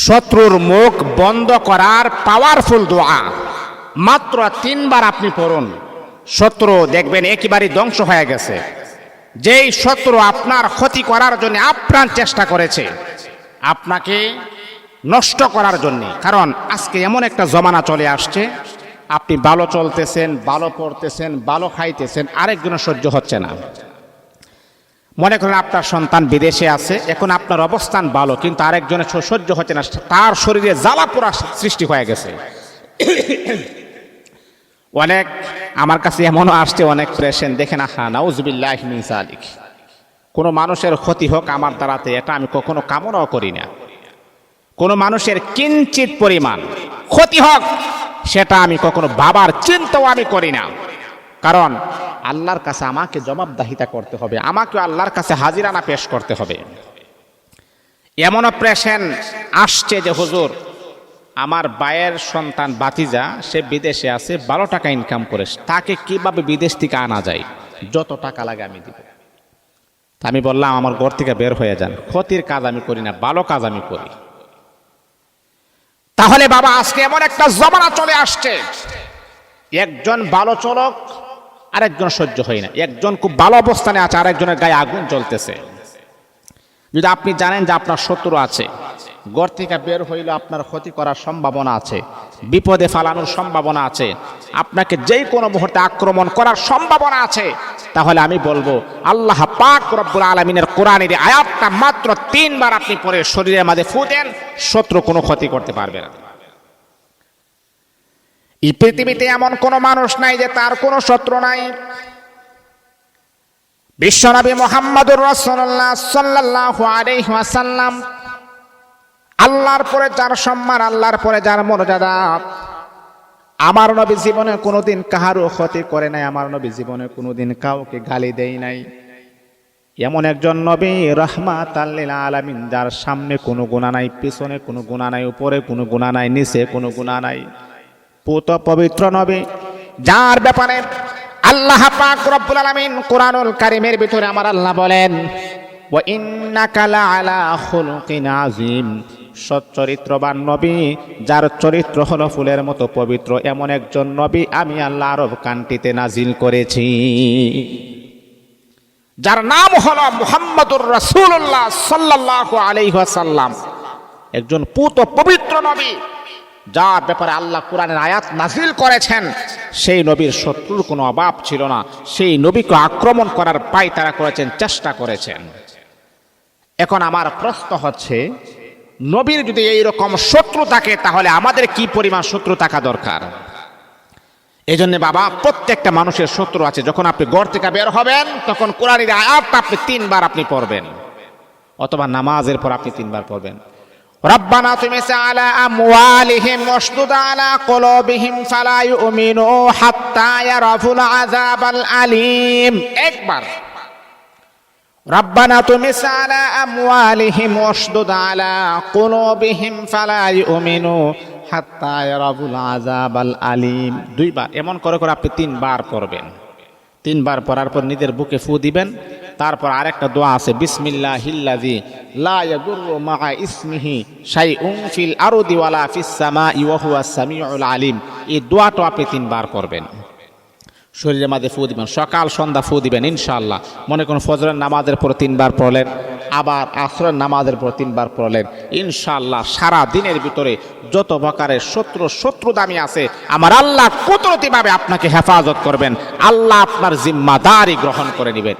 শত্রুর মুখ বন্ধ করার পাওয়ারফুল দোয়া মাত্র 3 বার আপনি পড়ুন, শত্রু দেখবেন একেবারে ধ্বংস হয়ে গেছে। যেই শত্রু আপনার ক্ষতি করার জন্য আপ্রাণ চেষ্টা করেছে, আপনাকে নষ্ট করার জন্য, কারণ আজকে এমন একটা জমানা চলে আসছে, আপনি ভালো চলতেছেন, ভালো পড়তেছেন, ভালো খাইতেছেন, আরেকজনের সহ্য হচ্ছে না। মনে করেন আপনার সন্তান বিদেশে আছে, এখন আপনার অবস্থান ভালো, কিন্তু আরেকজনের সহ্য হচ্ছে না, তার শরীরে জ্বালা পোড়া সৃষ্টি হয়ে গেছে। অনেক আমার কাছে এমনও আসছে, অনেক পেশেন্ট দেখেন, নাউজুবিল্লাহি মিন যালিক, কোনো মানুষের ক্ষতি হোক আমার দ্বারাতে, এটা আমি কখনো কামনাও করি না। কোনো মানুষের কিঞ্চিত পরিমাণ ক্ষতি হোক সেটা আমি কখনো ভাবার চিন্তাও আমি করি না, কারণ আল্লাহর কাছে আমাকে জবাবদিহিতা করতে হবে, আমাকে আল্লাহর কাছে হাজিরানা পেশ করতে হবে। এমনও পেশেন্ট আসছে যে হুজুর, আমার ভাইয়ের সন্তান ভাতিজা, সে বিদেশে আছে, 12 টাকা ইনকাম করে, তাকে কিভাবে বিদেশ থেকে আনা যায়, যত টাকা লাগে আমি দিব। আমি বললাম আমার ঘর থেকে বের হয়ে যান, ক্ষতির কাজ আমি করি না, ভালো কাজ আমি করি। তাহলে বাবা আজকে এমন একটা জমানা চলে আসছে, একজন ভালো চলক আরেকজন সহ্য হয় না, একজন খুব ভালো অবস্থানে আছে আরেকজনের গায়ে আগুন জ্বলতেছে। যদি আপনি জানেন যে আপনার শত্রু আছে, ঘর থেকে বের হইলে আপনার ক্ষতি করার সম্ভাবনা আছে, বিপদে ফালানোর সম্ভাবনা আছে, আপনাকে যেই কোনো মুহূর্তে আক্রমণ করার সম্ভাবনা আছে, তাহলে আমি বলবো আল্লাহ পাক রব্বুল আলামিনের কোরআনের আয়াতটা মাত্র 3 বার আপনি পড়ে শরীরের মাঝে ফু দেন, শত্রু কোনো ক্ষতি করতে পারবে না। এই পৃথিবীতে এমন কোনো মানুষ নাই যে তার কোনো শত্রু নাই। বিশ্বনবী মুহাম্মদুর রাসূলুল্লাহ সাল্লাল্লাহু আলাইহি ওয়াসাল্লাম, আল্লাহর পরে যার সম্মান, আল্লাহর পরে যার মর্যাদা, আমার নবী জীবনে কোনোদিন কাহারও ক্ষতি করে নাই, আমার নবী জীবনে কোনোদিন কাউকে গালি দেয় নাই। এমন একজন নবী রাহমাতাল লিল আলামিন, যার সামনে কোনো গুনাহ নাই, পিছনে কোনো গুনাহ নাই, উপরে কোনো গুনাহ নাই, নিচে কোনো গুনাহ নাই, পুত পবিত্র নবী, যার ব্যাপারে আল্লাহ পাক রব্বুল আলামিন কোরআনুল কারীমের ভিতরে আমার আল্লাহ বলেন, ওয়া ইন্নাকা লাআলা খুলুকিন আযীম, সচ্চরিত্রবান নবী, যার চরিত্র হলো ফুলের মতো পবিত্র, এমন একজন নবী আমি আল্লাহ আরব কান্ট্রিতে নাজিল করেছি, যার নাম হলো মুহাম্মদুর রাসূলুল্লাহ সাল্লাল্লাহু আলাইহি ওয়াসাল্লাম, একজন পুত পবিত্র নবী, যার ব্যাপারে আল্লাহ কোরআনের আয়াত নাজিল করেছেন। সেই নবীর শত্রুর কোনো অভাব ছিল না, সেই নবীকে আক্রমণ করার পায়তারা করেছেন, চেষ্টা করেছেন। এখন আমার প্রশ্ন হচ্ছে, নবীর যদি এইরকম শত্রু থাকে, তাহলে আমাদের কি পরিমাণ শত্রু থাকা দরকার? এই জন্য বাবা, প্রত্যেকটা মানুষের শত্রু আছে। যখন আপনি ঘর থেকে বের হবেন, তখন কোরআনের আয়াতটা আপনি 3 বার আপনি পড়বেন, অথবা নামাজের পর আপনি 3 বার পড়বেন। রব্বানা তুমিস আলা আমওয়ালিহিম ওয়াশদুদ আলা কুলুবিহিম ফালা ইউমিনু হাত্তা ইয়ারাফুল আযাবাল আলীম। একবার রব্বানা তুমিস আলা আমওয়ালিহিম ওয়াশদুদ আলা কুলুবিহিম ফালা ইউমিনু হাত্তা ইয়ারাফুল আযাবাল আলীম। 2 বার এমন করে করে আপনি 3 বার পড়বেন। 3 বার পড়ার পর নিজের বুকে ফু দিবেন। তারপর আরেকটা দোয়া আছে, বিসমিল্লাহিল্লাযী লা ইয়াদুররু মা'a ইসমিহি শাইউন ফিল আরদি ওয়ালা ফিস সামাই ওয়া হুয়াস সামিউল আলিম। এই দোয়াটা আপনি 3 বার পড়বেন, শরীরের মধ্যে ফু দিবেন, সকাল সন্ধ্যা ফু দিবেন ইনশাআল্লাহ। মনে করুন ফজরের নামাজের পর 3 বার পড়লেন, আবার আসরের নামাজের পর 3 বার পড়লেন, ইনশাআল্লাহ সারা দিনের ভিতরে যত প্রকারের শত্রু দামি আছে, আমার আল্লাহ কুদরতিভাবে আপনাকে হেফাজত করবেন, আল্লাহ আপনার জিম্মাদারি গ্রহণ করে নেবেন।